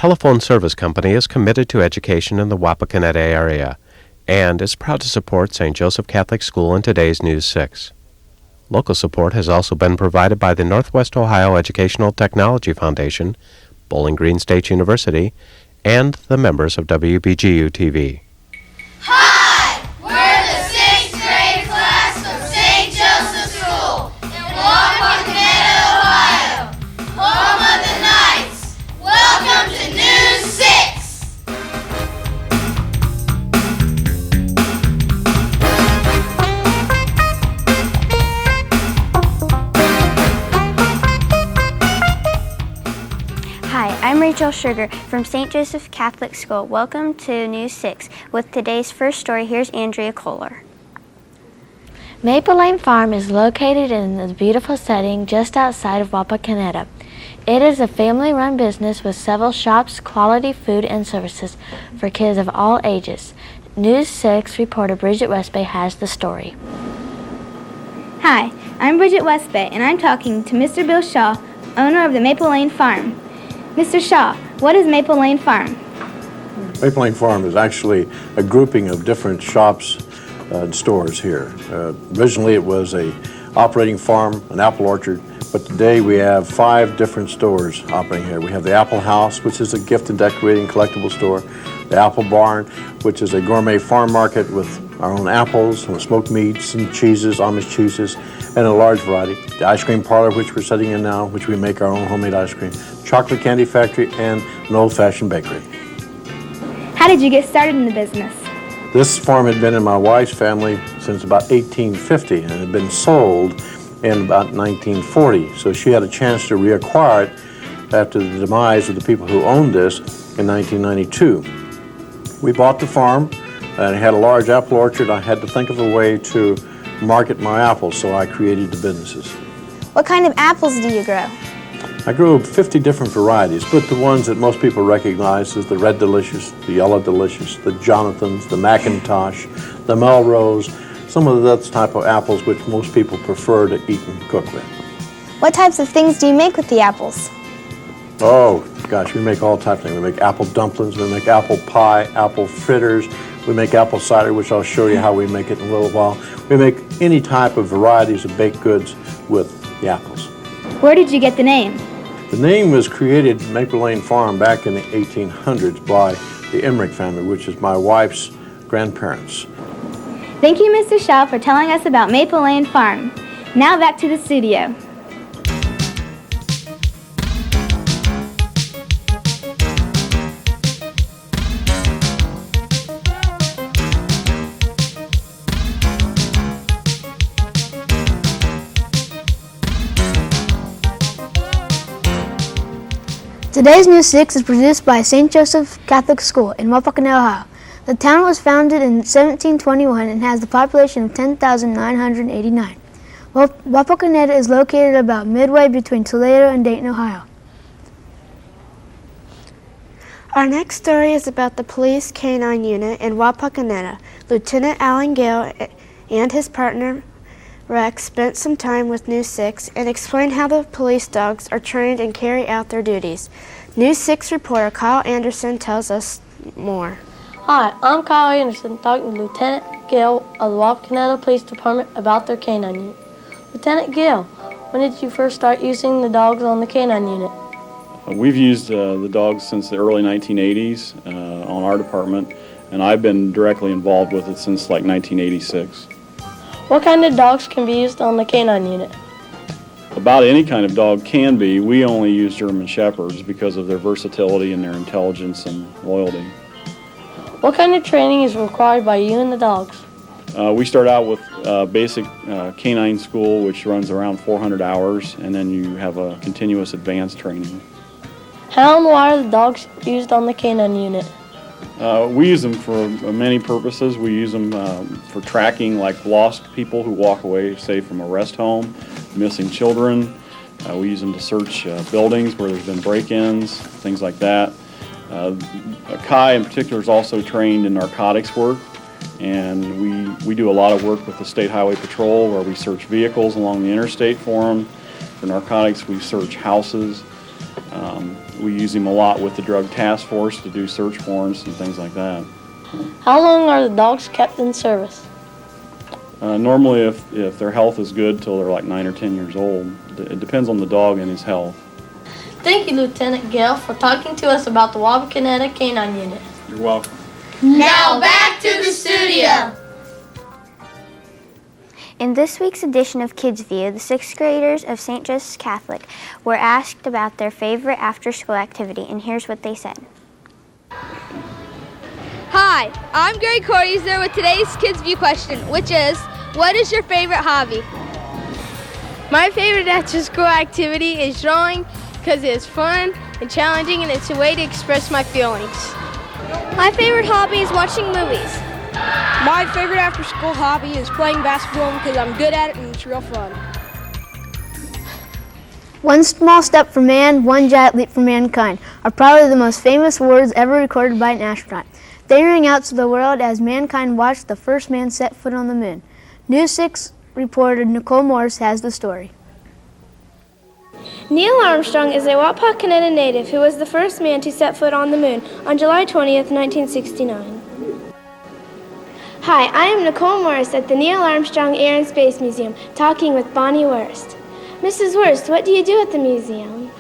telephone service company is committed to education in the Wapakoneta area and is proud to support St. Joseph Catholic School in today's News 6. Local support has also been provided by the Northwest Ohio Educational Technology Foundation, Bowling Green State University, and the members of WBGU-TV. Hi! We're the 6th grade class from St. Joseph School in Wapakoneta, Ohio. Home of the Knights. Welcome to News 6! Hi, I'm Rachel Sugar from St. Joseph Catholic School. Welcome to News 6. With today's first story, here's Andrea Kohler. Maple Lane Farm is located in a beautiful setting just outside of Wapakoneta. It is a family-run business with several shops, quality food, and services for kids of all ages. News 6 reporter Bridget Westbay has the story. Hi, I'm Bridget Westbay, and I'm talking to Mr. Bill Shaw, owner of the Maple Lane Farm. Mr. Shaw, what is Maple Lane Farm? Maple Lane Farm is actually a grouping of different shops and stores here. Originally it was a operating farm, an apple orchard, but today we have 5 different stores operating here. We have the Apple House, which is a gift and decorating collectible store, the Apple Barn, which is a gourmet farm market with our own apples, and smoked meats and cheeses, Amish cheeses, and a large variety. The ice cream parlor, which we're setting in now, which we make our own homemade ice cream, chocolate candy factory, and an old-fashioned bakery. How did you get started in the business? This farm had been in my wife's family since about 1850 and had been sold in about 1940. So she had a chance to reacquire it after the demise of the people who owned this in 1992. We bought the farm and it had a large apple orchard. I had to think of a way to market my apples, so I created the businesses. What kind of apples do you grow? I grew 50 different varieties, but the ones that most people recognize is the Red Delicious, the Yellow Delicious, the Jonathans, the Macintosh, the Melrose, some of those type of apples which most people prefer to eat and cook with. What types of things do you make with the apples? Oh, gosh, we make all types of things. We make apple dumplings, we make apple pie, apple fritters, we make apple cider, which I'll show you how we make it in a little while. We make any type of varieties of baked goods with the apples. Where did you get the name? The name was created Maple Lane Farm back in the 1800s by the Emmerich family, which is my wife's grandparents. Thank you, Mr. Shaw, for telling us about Maple Lane Farm. Now back to the studio. Today's News 6 is produced by St. Joseph Catholic School in Wapakoneta, Ohio. The town was founded in 1721 and has the population of 10,989. Wapakoneta is located about midway between Toledo and Dayton, Ohio. Our next story is about the police canine unit in Wapakoneta. Lieutenant Alan Gale and his partner Rex spent some time with News 6 and explained how the police dogs are trained and carry out their duties. News 6 reporter Kyle Anderson tells us more. Hi, I'm Kyle Anderson, talking to Lieutenant Gale of the Wapakoneta Police Department about their canine unit. Lieutenant Gale, when did you first start using the dogs on the canine unit? We've used the dogs since the early 1980s on our department, and I've been directly involved with it since like 1986. What kind of dogs can be used on the canine unit? About any kind of dog can be. We only use German Shepherds because of their versatility and their intelligence and loyalty. What kind of training is required by you and the dogs? We start out with basic canine school, which runs around 400 hours, and then you have a continuous advanced training. How and why are the dogs used on the canine unit? We use them for many purposes. We use them for tracking like lost people who walk away, say, from a rest home, missing children. We use them to search buildings where there's been break-ins, things like that. Kai in particular is also trained in narcotics work, and we do a lot of work with the State Highway Patrol where we search vehicles along the interstate for them. For narcotics, we search houses. We use him a lot with the drug task force to do search warrants and things like that. How long are the dogs kept in service? Normally, if their health is good till they're like 9 or 10 years old. It depends on the dog and his health. Thank you, Lieutenant Gale, for talking to us about the Wapakoneta Canine Unit. You're welcome. Now back to the studio. In this week's edition of Kids View, the 6th graders of St. Joseph Catholic were asked about their favorite after-school activity, and here's what they said. Hi, I'm Gary Coreyser with today's Kids View question, which is, what is your favorite hobby? My favorite after-school activity is drawing because it's fun and challenging and it's a way to express my feelings. My favorite hobby is watching movies. My favorite after-school hobby is playing basketball because I'm good at it and it's real fun. One small step for man, one giant leap for mankind are probably the most famous words ever recorded by an astronaut. They rang out to the world as mankind watched the first man set foot on the moon. News 6 reporter Nicole Morris has the story. Neil Armstrong is a Wapakoneta native who was the first man to set foot on the moon on July 20th, 1969. Hi, I am Nicole Morris at the Neil Armstrong Air and Space Museum, talking with Bonnie Wurst. Mrs. Wurst, what do you do at the museum?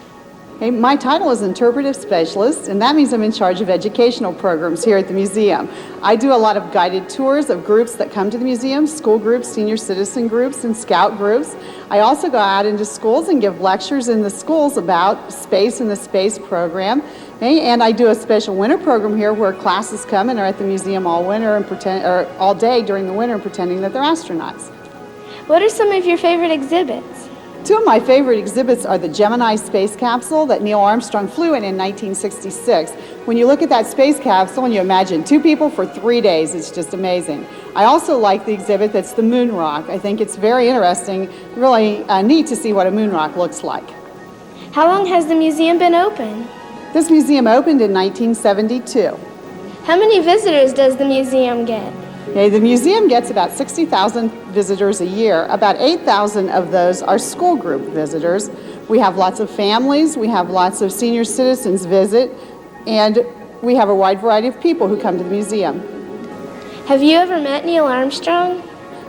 Hey, my title is Interpretive Specialist, and that means I'm in charge of educational programs here at the museum. I do a lot of guided tours of groups that come to the museum, school groups, senior citizen groups, and scout groups. I also go out into schools and give lectures in the schools about space and the space program. Okay, and I do a special winter program here where classes come and are at the museum all winter and all day during the winter pretending that they're astronauts. What are some of your favorite exhibits? Two of my favorite exhibits are the Gemini space capsule that Neil Armstrong flew in 1966. When you look at that space capsule and you imagine 2 people for 3 days, it's just amazing. I also like the exhibit that's the moon rock. I think it's very interesting, really neat to see what a moon rock looks like. How long has the museum been open? This museum opened in 1972. How many visitors does the museum get? Okay, the museum gets about 60,000 visitors a year. About 8,000 of those are school group visitors. We have lots of families, we have lots of senior citizens visit, and we have a wide variety of people who come to the museum. Have you ever met Neil Armstrong?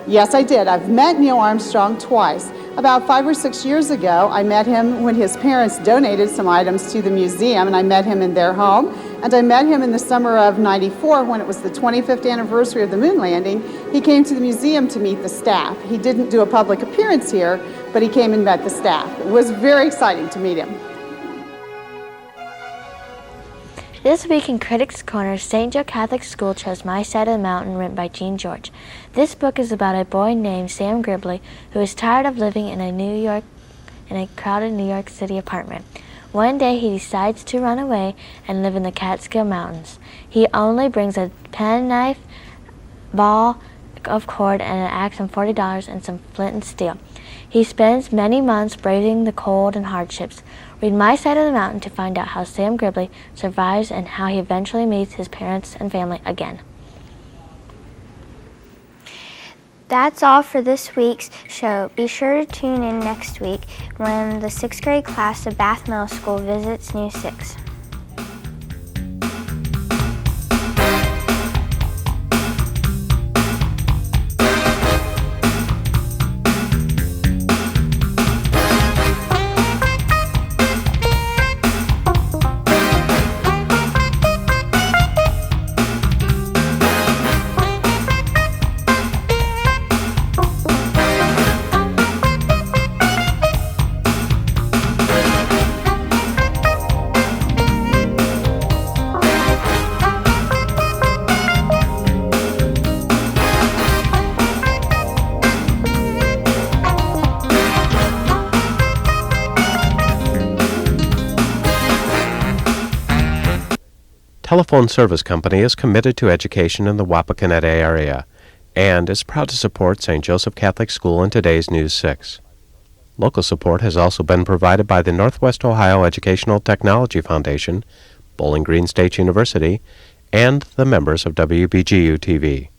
Yes, I did. I've met Neil Armstrong twice. About 5 or 6 years ago, I met him when his parents donated some items to the museum, and I met him in their home. And I met him in the summer of '94 when it was the 25th anniversary of the moon landing. He came to the museum to meet the staff. He didn't do a public appearance here, but he came and met the staff. It was very exciting to meet him. This week in Critics Corner, St. Joe Catholic School chose My Side of the Mountain, written by Gene George. This book is about a boy named Sam Gribley who is tired of living in a crowded New York City apartment. One day he decides to run away and live in the Catskill Mountains. He only brings a penknife, ball of cord, and an axe and $40 and some flint and steel. He spends many months braving the cold and hardships. Read My Side of the Mountain to find out how Sam Gribley survives and how he eventually meets his parents and family again. That's all for this week's show. Be sure to tune in next week when the 6th grade class of Bath Middle School visits News 6. Telephone Service Company is committed to education in the Wapakoneta area and is proud to support St. Joseph Catholic School in today's News 6. Local support has also been provided by the Northwest Ohio Educational Technology Foundation, Bowling Green State University, and the members of WBGU-TV.